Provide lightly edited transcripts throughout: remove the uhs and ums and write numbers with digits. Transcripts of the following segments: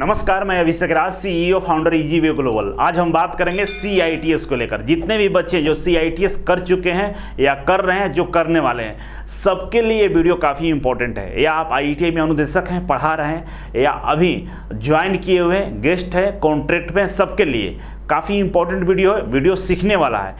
नमस्कार, मैं अभिषेक राज, CEO founder Easyway global. आज हम बात करेंगे CITS को लेकर। जितने भी बच्चे जो CITS कर चुके हैं या कर रहे हैं, जो करने वाले हैं, सबके लिए ये वीडियो काफ़ी इंपॉर्टेंट है। या आप IITI में अनुदेशक हैं, पढ़ा रहे हैं, या अभी ज्वाइन किए हुए हैं, गेस्ट हैं, कॉन्ट्रैक्ट पे हैं, सबके लिए काफ़ी इंपॉर्टेंट वीडियो है। वीडियो सीखने वाला है,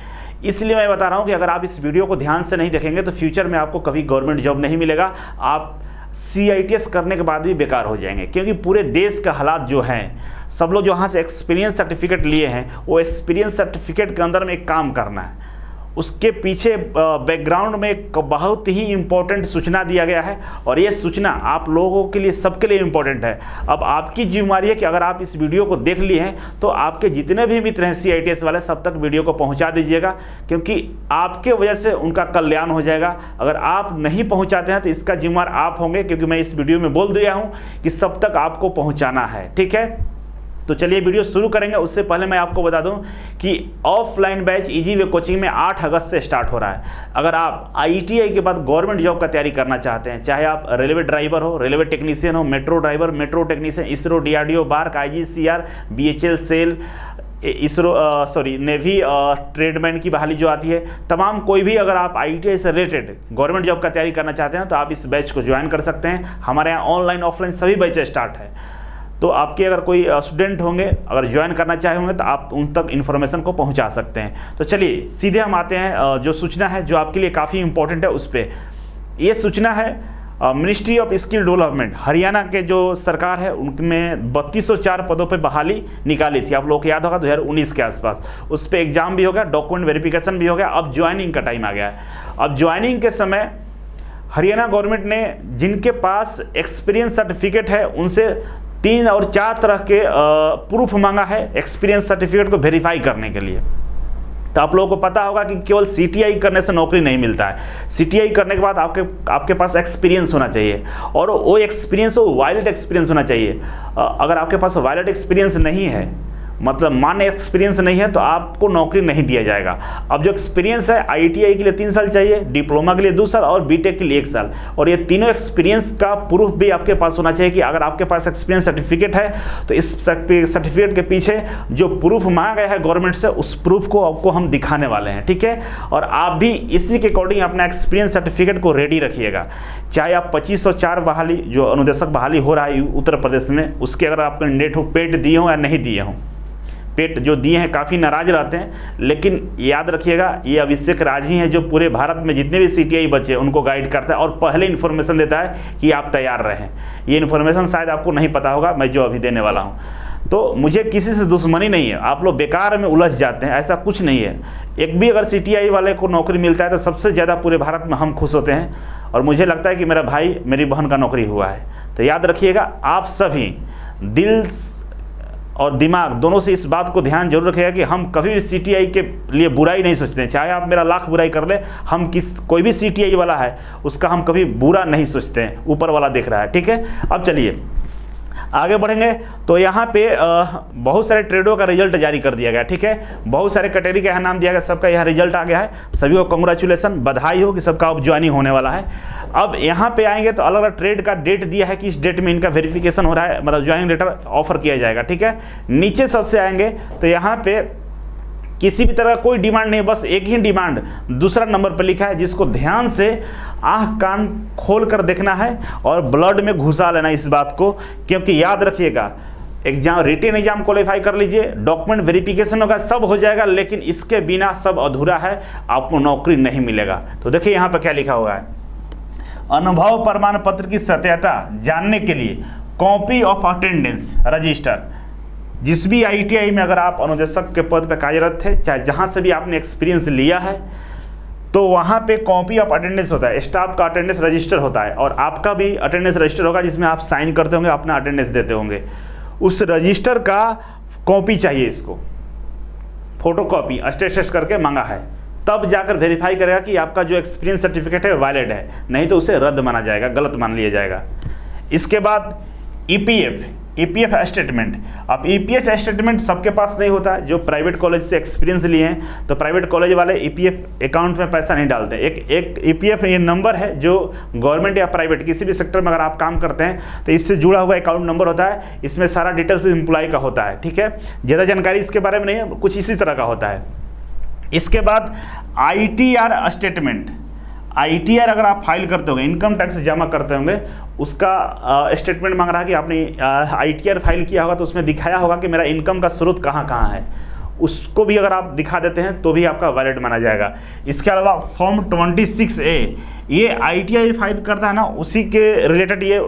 इसलिए मैं बता रहा हूँ कि अगर आप इस वीडियो को ध्यान से नहीं देखेंगे तो फ्यूचर में आपको कभी गवर्नमेंट जॉब नहीं मिलेगा। आप CITS करने के बाद भी बेकार हो जाएंगे, क्योंकि पूरे देश का हालात जो हैं, सब लोग जो यहाँ से एक्सपीरियंस सर्टिफिकेट लिए हैं, वो एक्सपीरियंस सर्टिफिकेट के अंदर में एक काम करना है। उसके पीछे बैकग्राउंड में एक बहुत ही इम्पोर्टेंट सूचना दिया गया है, और ये सूचना आप लोगों के लिए, सबके लिए इम्पोर्टेंट है। अब आपकी जिम्मेदारी है कि अगर आप इस वीडियो को देख लिए हैं तो आपके जितने भी मित्र हैं CITS वाले, सब तक वीडियो को पहुंचा दीजिएगा, क्योंकि आपके वजह से उनका कल्याण हो जाएगा। अगर आप नहीं पहुंचाते हैं तो इसका जिम्मेदार आप होंगे, क्योंकि मैं इस वीडियो में बोल दिया हूँ कि सब तक आपको पहुँचाना है। ठीक है, तो चलिए वीडियो शुरू करेंगे। उससे पहले मैं आपको बता दूं कि ऑफलाइन बैच ईजीवे कोचिंग में 8 अगस्त से स्टार्ट हो रहा है। अगर आप IITI के बाद गवर्नमेंट जॉब का तैयारी करना चाहते हैं, चाहे आप रेलवे ड्राइवर हो, रेलवे टेक्नीशियन हो, metro driver, metro technician, ISRO, DRDO, BARC, IGCR, BHL, SAIL, navy, tradesman की बहाली जो आती है, तमाम कोई भी अगर आप IITI से रिलेटेड गवर्नमेंट जॉब का तैयारी करना चाहते हैं तो आप इस बैच को ज्वाइन कर सकते हैं। हमारे यहाँ ऑनलाइन ऑफलाइन सभी बैच स्टार्ट है। तो आपके अगर कोई स्टूडेंट होंगे, अगर ज्वाइन करना चाहे होंगे, तो आप उन तक इन्फॉर्मेशन को पहुंचा सकते हैं। तो चलिए सीधे हम आते हैं जो सूचना है जो आपके लिए काफ़ी इंपॉर्टेंट है उस पर। ये सूचना है ministry of skill development, Haryana के जो सरकार है उनमें 3204 पदों पे बहाली निकाली थी। आप लोगों को याद होगा 2019 के आसपास। उस पर एग्जाम भी हो गया, डॉक्यूमेंट वेरिफिकेशन भी हो गया। अब ज्वाइनिंग का टाइम आ गया है। अब ज्वाइनिंग के समय हरियाणा गवर्नमेंट ने जिनके पास एक्सपीरियंस सर्टिफिकेट है उनसे 3 और 4 तरह के प्रूफ मांगा है एक्सपीरियंस सर्टिफिकेट को वेरीफाई करने के लिए। तो आप लोगों को पता होगा कि केवल CTI करने से नौकरी नहीं मिलता है। CTI करने के बाद आपके पास एक्सपीरियंस होना चाहिए, और वो एक्सपीरियंस वो वैलिड एक्सपीरियंस होना चाहिए। अगर आपके पास वैलिड एक्सपीरियंस नहीं है, मतलब मान्य एक्सपीरियंस नहीं है, तो आपको नौकरी नहीं दिया जाएगा। अब जो एक्सपीरियंस है, IITI के लिए 3 साल चाहिए, डिप्लोमा के लिए 2 साल और BTech के लिए 1 साल। और ये तीनों एक्सपीरियंस का प्रूफ भी आपके पास होना चाहिए कि अगर आपके पास एक्सपीरियंस सर्टिफिकेट है तो इस सर्टिफिकेट के पीछे जो प्रूफ मांगा गया है गवर्नमेंट से, उस प्रूफ को आपको हम दिखाने वाले हैं। ठीक है, और आप भी इसी के अकॉर्डिंग अपना एक्सपीरियंस सर्टिफिकेट को रेडी रखिएगा। चाहे आप 2504 बहाली जो अनुदेशक बहाली हो रहा है उत्तर प्रदेश में, उसके अगर आप कैंडिडेट हो, पेट दिए हों या नहीं दिए हों, पेट जो दिए हैं काफ़ी नाराज रहते हैं, लेकिन याद रखिएगा ये अभिषेक राज ही है जो पूरे भारत में जितने भी CTI बच्चे उनको गाइड करता है और पहले इन्फॉर्मेशन देता है कि आप तैयार रहें। ये इन्फॉर्मेशन शायद आपको नहीं पता होगा, मैं जो अभी देने वाला हूँ। तो मुझे किसी से दुश्मनी नहीं है, आप लोग बेकार में उलझ जाते हैं, ऐसा कुछ नहीं है। एक भी अगर CTI वाले को नौकरी मिलता है तो सबसे ज़्यादा पूरे भारत में हम खुश होते हैं, और मुझे लगता है कि मेरा भाई मेरी बहन का नौकरी हुआ है। तो याद रखिएगा, आप सभी दिल और दिमाग दोनों से इस बात को ध्यान जरूर रखिएगा कि हम कभी भी CTI के लिए बुराई नहीं सोचते हैं। चाहे आप मेरा लाख बुराई कर ले, हम कोई भी CTI वाला है उसका हम कभी बुरा नहीं सोचते हैं, ऊपर वाला देख रहा है। ठीक है, अब चलिए आगे बढ़ेंगे। तो यहाँ पे बहुत सारे ट्रेडों का रिजल्ट जारी कर दिया गया। ठीक है, बहुत सारे कैटेगरी का यहाँ नाम दिया गया, सबका यहाँ रिजल्ट आ गया है। सभी को कंग्रेचुलेसन, बधाई हो कि सबका अब ज्वाइनिंग होने वाला है। अब यहाँ पे आएंगे तो अलग अलग ट्रेड का डेट दिया है कि इस डेट में इनका वेरिफिकेशन हो रहा है, मतलब ज्वाइनिंग लेटर ऑफर किया जाएगा। ठीक है, नीचे सबसे आएंगे तो यहाँ पे किसी भी तरह का कोई डिमांड नहीं, बस एक ही डिमांड दूसरा नंबर पर लिखा है, जिसको ध्यान से आंख कान खोल कर देखना है और ब्लड में घुसा लेना इस बात को। क्योंकि याद रखिएगा, एग्जाम रिटन एग्जाम क्वालिफाई कर लीजिए, डॉक्यूमेंट वेरिफिकेशन होगा, सब हो जाएगा, लेकिन इसके बिना सब अधूरा है, आपको नौकरी नहीं मिलेगा। तो देखिए यहाँ पर क्या लिखा हुआ है, अनुभव प्रमाण पत्र की सत्यता जानने के लिए कॉपी ऑफ अटेंडेंस रजिस्टर। जिस भी IITI में अगर आप अनुदेशक के पद पर कार्यरत थे, चाहे जहाँ से भी आपने एक्सपीरियंस लिया है, तो वहाँ पे कॉपी ऑफ अटेंडेंस होता है, स्टाफ का अटेंडेंस रजिस्टर होता है, और आपका भी अटेंडेंस रजिस्टर होगा जिसमें आप साइन करते होंगे, अपना अटेंडेंस देते होंगे। उस रजिस्टर का कॉपी चाहिए, इसको फोटो कॉपी अटेस्ट करके मांगा है, तब जाकर वेरीफाई करेगा कि आपका जो एक्सपीरियंस सर्टिफिकेट है वैलिड है, नहीं तो उसे रद्द माना जाएगा, गलत मान लिया जाएगा। इसके बाद ईपीएफ स्टेटमेंट। अब ईपीएफ स्टेटमेंट सबके पास नहीं होता है, जो प्राइवेट कॉलेज से एक्सपीरियंस लिए हैं, तो प्राइवेट कॉलेज वाले ईपीएफ अकाउंट में पैसा नहीं डालते। एक ईपीएफ ये नंबर है जो गवर्नमेंट या प्राइवेट किसी भी सेक्टर में अगर आप काम करते हैं तो इससे जुड़ा हुआ अकाउंट नंबर होता है। इसमें सारा डिटेल्स एम्प्लॉय का होता है, ठीक है। ज़्यादा जानकारी इसके बारे में नहीं है, कुछ इसी तरह का होता है। इसके बाद आईटीआर स्टेटमेंट। आईटीआर अगर आप फाइल करते होंगे, इनकम टैक्स जमा करते होंगे, उसका स्टेटमेंट मांग रहा है कि आपने आईटीआर फाइल किया होगा तो उसमें दिखाया होगा कि मेरा इनकम का स्रोत कहाँ कहाँ है। उसको भी अगर आप दिखा देते हैं तो भी आपका वैलिड माना जाएगा। इसके अलावा फॉर्म 26A, ये आईटीआर फाइल करता है ना, उसी के रिलेटेड ये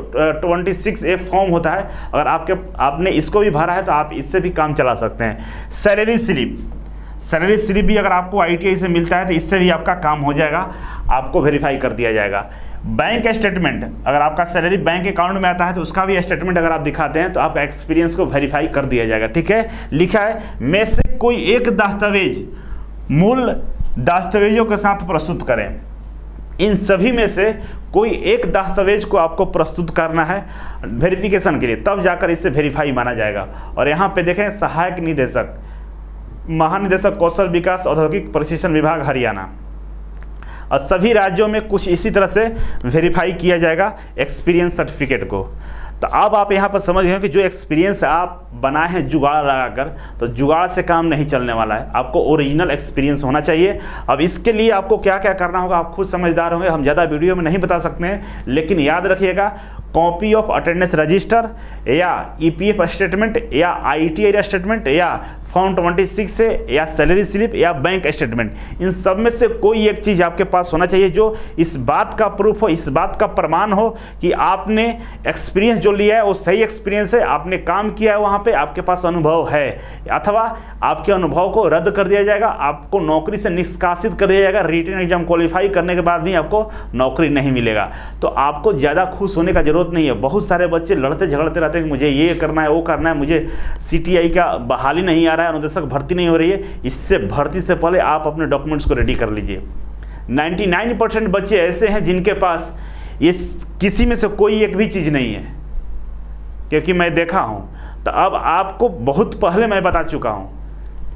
26A फॉर्म होता है। अगर आपने इसको भी भरा है तो आप इससे भी काम चला सकते हैं। सैलरी स्लिप भी अगर आपको आईटीआई से मिलता है तो इससे भी आपका काम हो जाएगा, आपको वेरीफाई कर दिया जाएगा। बैंक स्टेटमेंट, अगर आपका सैलरी बैंक अकाउंट में आता है तो उसका भी स्टेटमेंट अगर आप दिखाते हैं तो आपका एक्सपीरियंस को वेरीफाई कर दिया जाएगा, ठीक है। लिखा है में से कोई एक दस्तावेज मूल दस्तावेजों के साथ प्रस्तुत करें। इन सभी में से कोई एक दस्तावेज को आपको प्रस्तुत करना है वेरिफिकेशन के लिए, तब जाकर इसे वेरीफाई माना जाएगा। और यहाँ पे देखें, सहायक निदेशक, महानिदेशक कौशल विकास औद्योगिक प्रशिक्षण विभाग हरियाणा, और सभी राज्यों में कुछ इसी तरह से वेरीफाई किया जाएगा एक्सपीरियंस सर्टिफिकेट को। तो अब आप यहाँ पर समझ गए कि जो एक्सपीरियंस आप बनाए हैं जुगाड़ लगाकर, तो जुगाड़ से काम नहीं चलने वाला है, आपको ओरिजिनल एक्सपीरियंस होना चाहिए। अब इसके लिए आपको क्या क्या करना होगा आप खुद समझदार होंगे, हम ज़्यादा वीडियो में नहीं बता सकते हैं, लेकिन याद रखिएगा, कॉपी ऑफ अटेंडेंस रजिस्टर या ईपीएफ स्टेटमेंट या आईटीआर स्टेटमेंट या फॉर्म 26 से या सैलरी स्लिप या बैंक स्टेटमेंट, इन सब में से कोई एक चीज़ आपके पास होना चाहिए जो इस बात का प्रूफ हो, इस बात का प्रमाण हो कि आपने एक्सपीरियंस जो लिया है वो सही एक्सपीरियंस है, आपने काम किया है वहाँ पे, आपके पास अनुभव है, अथवा आपके अनुभव को रद्द कर दिया जाएगा, आपको नौकरी से निष्कासित कर दिया जाएगा, रिटन एग्जाम क्वालिफाई करने के बाद भी आपको नौकरी नहीं मिलेगा। तो आपको ज़्यादा खुश होने का जरूरत नहीं है। बहुत सारे बच्चे लड़ते झगड़ते रहते हैं कि मुझे ये करना है, वो करना है, मुझे सीटीआई का बहाली नहीं आ रहा है, अनुदेशक भर्ती नहीं हो रही है। इससे भर्ती से पहले आप अपने डॉक्यूमेंट्स को रेडी कर लीजिए। 99% बच्चे ऐसे हैं जिनके पास ये किसी में से कोई एक भी चीज़ नहीं है, क्योंकि मैं देखा हूँ। तो अब आपको बहुत पहले मैं बता चुका हूँ,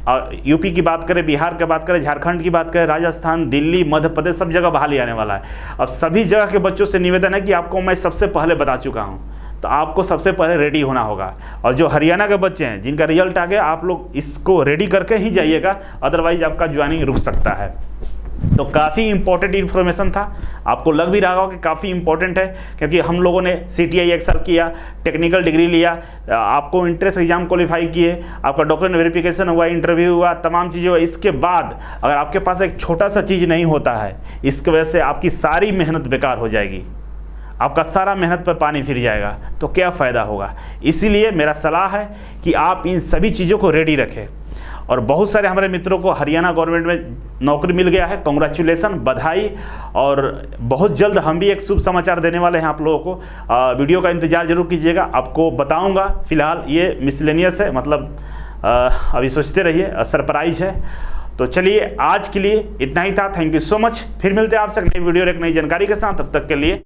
और यूपी की बात करें, बिहार की बात करें, झारखंड की बात करें, राजस्थान, दिल्ली, मध्य प्रदेश, सब जगह बहाली आने वाला है। अब सभी जगह के बच्चों से निवेदन है कि आपको मैं सबसे पहले बता चुका हूँ, तो आपको सबसे पहले रेडी होना होगा। और जो हरियाणा के बच्चे हैं जिनका रिजल्ट आ गया, आप लोग इसको रेडी करके ही जाइएगा, अदरवाइज आपका ज्वाइनिंग रुक सकता है। तो काफ़ी इंपॉर्टेंट इन्फॉर्मेशन था, आपको लग भी रहा होगा कि काफ़ी इंपॉर्टेंट है, क्योंकि हम लोगों ने सीटीआई एक साल किया, टेक्निकल डिग्री लिया, आपको इंट्रेंस एग्जाम क्वालिफाई किए, आपका डॉक्यूमेंट वेरिफिकेशन हुआ, इंटरव्यू हुआ, तमाम चीज़ें हुआ। इसके बाद अगर आपके पास एक छोटा सा चीज़ नहीं होता है, इसकी वजह से आपकी सारी मेहनत बेकार हो जाएगी, आपका सारा मेहनत पर पानी फिर जाएगा, तो क्या फ़ायदा होगा। इसीलिए मेरा सलाह है कि आप इन सभी चीज़ों को रेडी रखें। और बहुत सारे हमारे मित्रों को हरियाणा गवर्नमेंट में नौकरी मिल गया है, कॉन्ग्रेचुलेसन, बधाई। और बहुत जल्द हम भी एक शुभ समाचार देने वाले हैं आप लोगों को। वीडियो का इंतजार जरूर कीजिएगा, आपको बताऊंगा। फिलहाल ये मिसलेनियस है, मतलब अभी सोचते रहिए, सरप्राइज है। तो चलिए आज के लिए इतना ही था। Thank you so much. फिर मिलते हैं आपसे एक नई वीडियो और एक नई जानकारी के साथ। तब तक के लिए